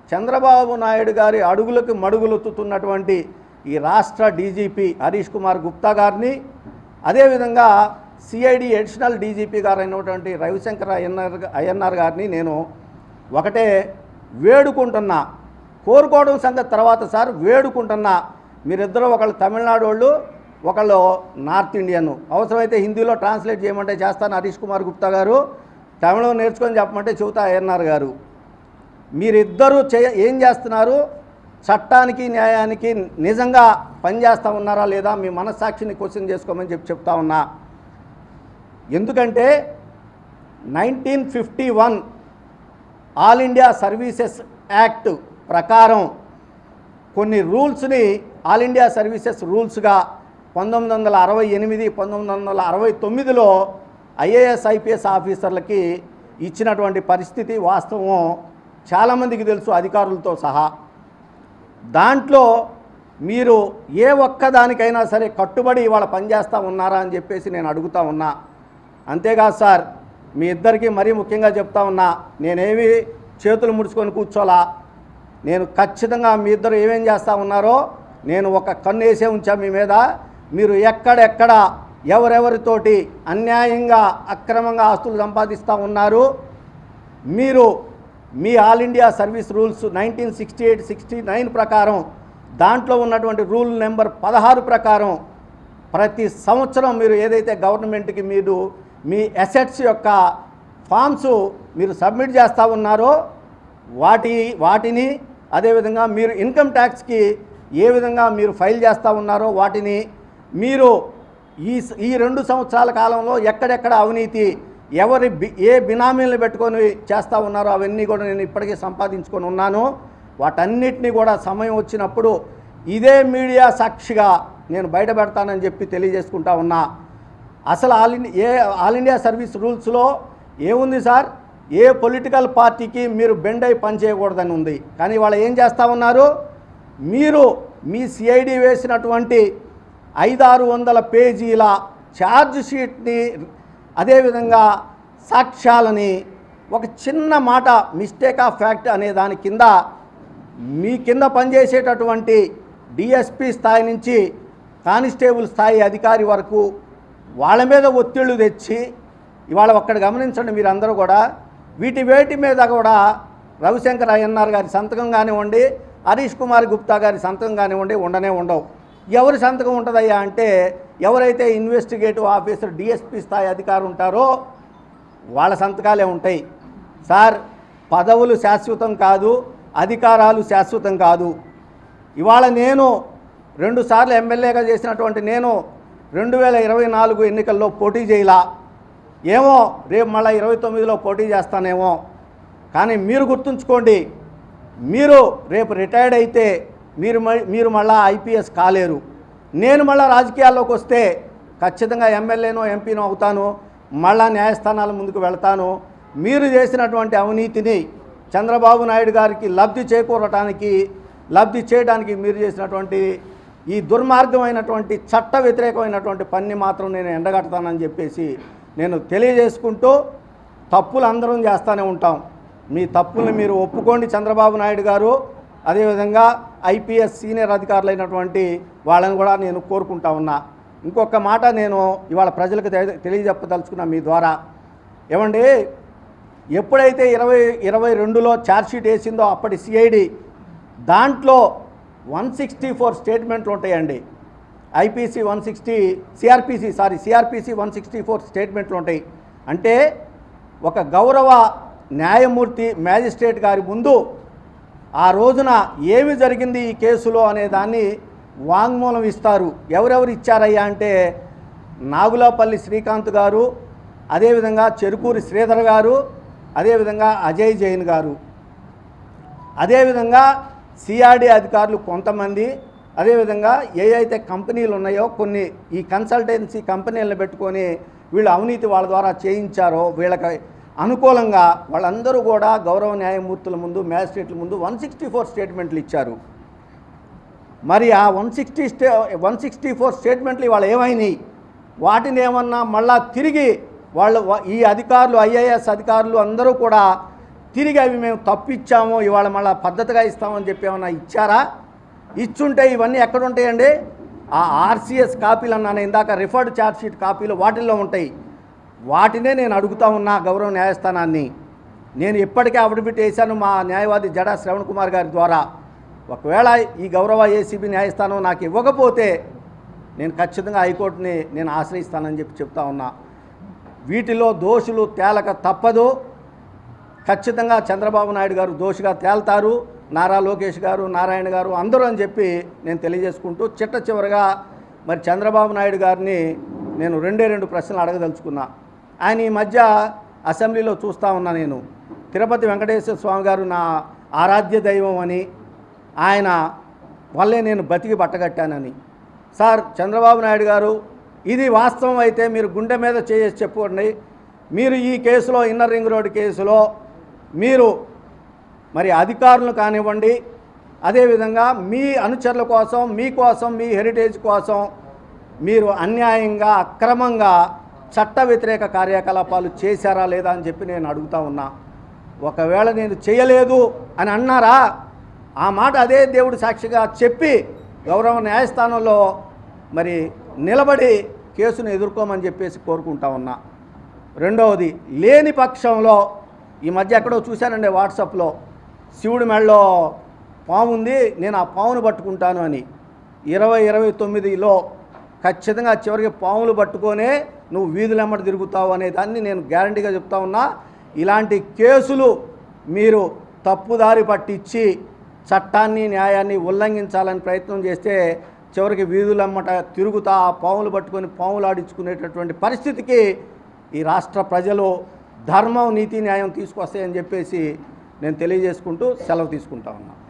చంద్రబాబు నాయుడు గారి అడుగులకు మడుగులొత్తుతున్నటువంటి ఈ రాష్ట్ర డీజీపీ హరీష్ కుమార్ గుప్తా గారిని, అదేవిధంగా సిఐడి అడిషనల్ డీజీపీ గారు అయినటువంటి రవిశంకర్ అయ్యన్నార్ గారిని నేను ఒకటే వేడుకుంటున్నా. కోరుకోవడం సంగతి తర్వాత సార్, వేడుకుంటున్నా. మీరిద్దరూ ఒకళ్ళు తమిళనాడు వాళ్ళు, ఒకళ్ళు నార్త్ ఇండియన్. అవసరమైతే హిందీలో ట్రాన్స్లేట్ చేయమంటే చేస్తాను హరీష్ కుమార్ గుప్తా గారు, తమిళం నేర్చుకొని చెప్పమంటే చెబుతా అయ్యన్నార్ గారు. మీరిద్దరూ ఏం చేస్తున్నారు? చట్టానికి న్యాయానికి నిజంగా పనిచేస్తూ ఉన్నారా లేదా? మీ మనస్సాక్షిని క్వశ్చన్ చేసుకోమని చెప్తా ఉన్నా. ఎందుకంటే 1951 ఆల్ ఇండియా సర్వీసెస్ యాక్ట్ ప్రకారం కొన్ని రూల్స్ని ఆల్ ఇండియా సర్వీసెస్ రూల్స్గా 1968, 1969లో ఐఏఎస్ ఐపీఎస్ ఆఫీసర్లకి ఇచ్చినటువంటి పరిస్థితి వాస్తవం చాలామందికి తెలుసు, అధికారులతో సహా. దాంట్లో మీరు ఏ ఒక్కదానికైనా సరే కట్టుబడి ఇవాళ పనిచేస్తూ ఉన్నారా అని చెప్పేసి నేను అడుగుతా ఉన్నా. అంతేకాదు సార్, మీ ఇద్దరికీ మరీ ముఖ్యంగా చెప్తా ఉన్నా, నేనేమి చేతులు ముడుచుకొని కూర్చోలా. నేను ఖచ్చితంగా మీ ఇద్దరు ఏమేం చేస్తూ ఉన్నారో నేను ఒక కన్ను వేసే ఉంచా మీ మీద. మీరు ఎక్కడెక్కడ ఎవరెవరితోటి అన్యాయంగా అక్రమంగా ఆస్తులు సంపాదిస్తూ ఉన్నారు, మీరు me all India service rules 1968, 69 ప్రకారం, దాంట్లో ఉన్నటువంటి రూల్ నెంబర్ 16 ప్రకారం ప్రతి సంవత్సరం మీరు ఏదైతే గవర్నమెంట్కి మీరు మీ అసెట్స్ యొక్క ఫామ్స్ మీరు సబ్మిట్ చేస్తూ ఉన్నారో వాటిని, అదేవిధంగా మీరు ఇన్కమ్ ట్యాక్స్కి ఏ విధంగా మీరు ఫైల్ చేస్తూ ఉన్నారో వాటిని, మీరు ఈ 2 సంవత్సరాల కాలంలో ఎక్కడెక్కడ అవినీతి ఏ బినామీలను పెట్టుకొని చేస్తూ ఉన్నారో అవన్నీ కూడా నేను ఇప్పటికీ సంపాదించుకొని ఉన్నాను. వాటన్నిటినీ కూడా సమయం వచ్చినప్పుడు ఇదే మీడియా సాక్షిగా నేను బయటపెడతానని చెప్పి తెలియజేసుకుంటా ఉన్నా. అసలు ఆల్ ఇండియా సర్వీస్ రూల్స్లో ఏముంది సార్? ఏ పొలిటికల్ పార్టీకి మీరు బెండ్ అయి పనిచేయకూడదని ఉంది. కానీ వాళ్ళు ఏం చేస్తూ ఉన్నారు? మీరు మీ సిఐడి వేసినటువంటి 500-600 పేజీల ఛార్జ్ షీట్ని, అదేవిధంగా సాక్ష్యాలని ఒక చిన్న మాట మిస్టేక్ ఆఫ్ ఫ్యాక్ట్ అనే దాని కింద మీ కింద పనిచేసేటటువంటి డిఎస్పీ స్థాయి నుంచి కానిస్టేబుల్ స్థాయి అధికారి వరకు వాళ్ళ మీద ఒత్తిళ్లు తెచ్చి, ఇవాళ ఒక్కటి గమనించండి మీరందరూ కూడా, వేటి మీద కూడా రవిశంకర్ అయ్యన్నార్ గారి సంతకం కానివ్వండి, హరీష్ కుమార్ గుప్తా గారి సంతకం కానివ్వండి ఉండవు. ఎవరి సంతకం ఉంటుందయ్యా అంటే, ఎవరైతే ఇన్వెస్టిగేటివ్ ఆఫీసర్ డిఎస్పీ స్థాయి అధికారి ఉంటారో వాళ్ళ సంతకాలే ఉంటాయి. సార్, పదవులు శాశ్వతం కాదు, అధికారాలు శాశ్వతం కాదు. ఇవాళ నేను 2 సార్లు ఎమ్మెల్యేగా చేసినటువంటి నేను 2024 ఎన్నికల్లో పోటీ చేయలా. ఏమో రేపు మళ్ళీ 29లో పోటీ చేస్తానేమో. కానీ మీరు గుర్తుంచుకోండి, మీరు రేపు రిటైర్డ్ అయితే మీరు మళ్ళీ ఐపీఎస్ కాలేరు. నేను మళ్ళీ రాజకీయాల్లోకి వస్తే ఖచ్చితంగా ఎమ్మెల్యేనో ఎంపీనో అవుతాను, మళ్ళా న్యాయస్థానాల ముందుకు వెళ్తాను. మీరు చేసినటువంటి అవినీతిని చంద్రబాబు నాయుడు గారికి లబ్ధి చేయడానికి మీరు చేసినటువంటి ఈ దుర్మార్గమైనటువంటి చట్ట వ్యతిరేకమైనటువంటి పని మాత్రం నేను ఎండగడతానని చెప్పేసి నేను తెలియజేసుకుంటూ, తప్పులు అందరం చేస్తూనే ఉంటాం. మీ తప్పుల్ని మీరు ఒప్పుకోండి చంద్రబాబు నాయుడు గారు. అదేవిధంగా ఐపీఎస్ సీనియర్ అధికారులైనటువంటి వాళ్ళని కూడా నేను కోరుకుంటా ఉన్నా. ఇంకొక మాట నేను ఇవాళ ప్రజలకు తెలియజెప్పదలుచుకున్నా మీ ద్వారా. ఏమండి, ఎప్పుడైతే 2022లో ఛార్జ్షీట్ వేసిందో అప్పటి సిఐడి, దాంట్లో 164 స్టేట్మెంట్లు ఉంటాయండి. సిఆర్పిసి 164 స్టేట్మెంట్లు ఉంటాయి. అంటే ఒక గౌరవ న్యాయమూర్తి మ్యాజిస్ట్రేట్ గారి ముందు ఆ రోజున ఏమి జరిగింది ఈ కేసులో అనే దాన్ని వాంగ్మూలం ఇస్తారు. ఎవరెవరు ఇచ్చారయ్యా అంటే, నాగులపల్లి శ్రీకాంత్ గారు, అదేవిధంగా చెరుకూరి శ్రీధర్ గారు, అదేవిధంగా అజయ్ జైన్ గారు, అదేవిధంగా సిఆర్డి అధికారులు కొంతమంది, అదేవిధంగా అయితే కంపెనీలు ఉన్నాయో కొన్ని ఈ కన్సల్టెన్సీ కంపెనీలను పెట్టుకొని వీళ్ళు అవినీతి వాళ్ళ ద్వారా చేయించారో వీళ్ళకి అనుకూలంగా వాళ్ళందరూ కూడా గౌరవ న్యాయమూర్తుల ముందు, మ్యాజిస్ట్రేట్ల ముందు 164 స్టేట్మెంట్లు ఇచ్చారు. మరి ఆ 164 స్టేట్మెంట్లు ఇవాళ ఏమైనాయి? వాటిని ఏమన్నా మళ్ళా తిరిగి వాళ్ళు ఈ అధికారులు, ఐఏఎస్ అధికారులు అందరూ కూడా తిరిగి అవి మేము తప్పిచ్చాము ఇవాళ మళ్ళీ పద్ధతిగా ఇస్తామని చెప్పి ఏమన్నా ఇచ్చారా? ఇచ్చుంటే ఇవన్నీ ఎక్కడ ఉంటాయండి? ఆ ఆర్సీఎస్ కాపీలు అన్నాను ఇందాక, రిఫర్డ్ ఛార్జ్షీట్ కాపీలు వాటిల్లో ఉంటాయి. వాటినే నేను అడుగుతా ఉన్నా గౌరవ న్యాయస్థానాన్ని. నేను ఇప్పటికే అఫిడవిట్ వేశాను మా న్యాయవాది జడా శ్రవణ్ కుమార్ గారి ద్వారా. ఒకవేళ ఈ గౌరవ ఏసీబీ న్యాయస్థానం నాకు ఇవ్వకపోతే నేను ఖచ్చితంగా హైకోర్టుని నేను ఆశ్రయిస్తానని చెప్పి చెప్తా ఉన్నా. వీటిలో దోషులు తేలక తప్పదు. ఖచ్చితంగా చంద్రబాబు నాయుడు గారు దోషిగా తేల్తారు, నారా లోకేష్ గారు, నారాయణ గారు అందరూ అని చెప్పి నేను తెలియజేసుకుంటూ చివరిగా మరి చంద్రబాబు నాయుడు గారిని నేను రెండు ప్రశ్నలు అడగదలుచుకున్నా. ఆయన ఈ మధ్య అసెంబ్లీలో చూస్తూ ఉన్నా, నేను తిరుపతి వెంకటేశ్వర స్వామి గారు నా ఆరాధ్య దైవం అని, ఆయన వల్లే నేను బతికి బట్టగట్టానని. సార్ చంద్రబాబు నాయుడు గారు, ఇది వాస్తవం అయితే మీరు గుండె మీద చేసి చెప్పుకోండి. మీరు ఈ కేసులో ఇన్నర్ రింగ్ రోడ్ కేసులో మీరు మరి అధికారులు కానివ్వండి, అదేవిధంగా మీ అనుచరుల కోసం, మీకోసం, మీ హెరిటేజ్ కోసం మీరు అన్యాయంగా అక్రమంగా చట్ట వ్యతిరేక కార్యకలాపాలు చేశారా లేదా అని చెప్పి నేను అడుగుతా ఉన్నా. ఒకవేళ నేను చేయలేదు అని అన్నారా, ఆ మాట అదే దేవుడు సాక్షిగా చెప్పి గౌరవ న్యాయస్థానంలో మరి నిలబడి కేసును ఎదుర్కోమని చెప్పేసి కోరుకుంటా ఉన్నా. రెండవది, లేని పక్షంలో ఈ మధ్య ఎక్కడో చూశానండి వాట్సాప్లో, శివుడి మెడలో పాము ఉంది, నేను ఆ పామును పట్టుకుంటాను అని. 2029లో ఖచ్చితంగా చివరికి పాములు పట్టుకొనే నువ్వు వీధులెమ్మటి తిరుగుతావు అనే దాన్ని నేను గ్యారంటీగా చెప్తా ఉన్నా. ఇలాంటి కేసులు మీరు తప్పుదారి పట్టించి చట్టాన్ని న్యాయాన్ని ఉల్లంఘించాలని ప్రయత్నం చేస్తే చివరికి వీధులమ్మట తిరుగుతా పాములు పట్టుకొని పాములు ఆడించుకునేటటువంటి పరిస్థితికి ఈ రాష్ట్ర ప్రజలు ధర్మం, నీతి, న్యాయం తీసుకొస్తాయని చెప్పేసి నేను తెలియజేసుకుంటూ సెలవు తీసుకుంటా ఉన్నా.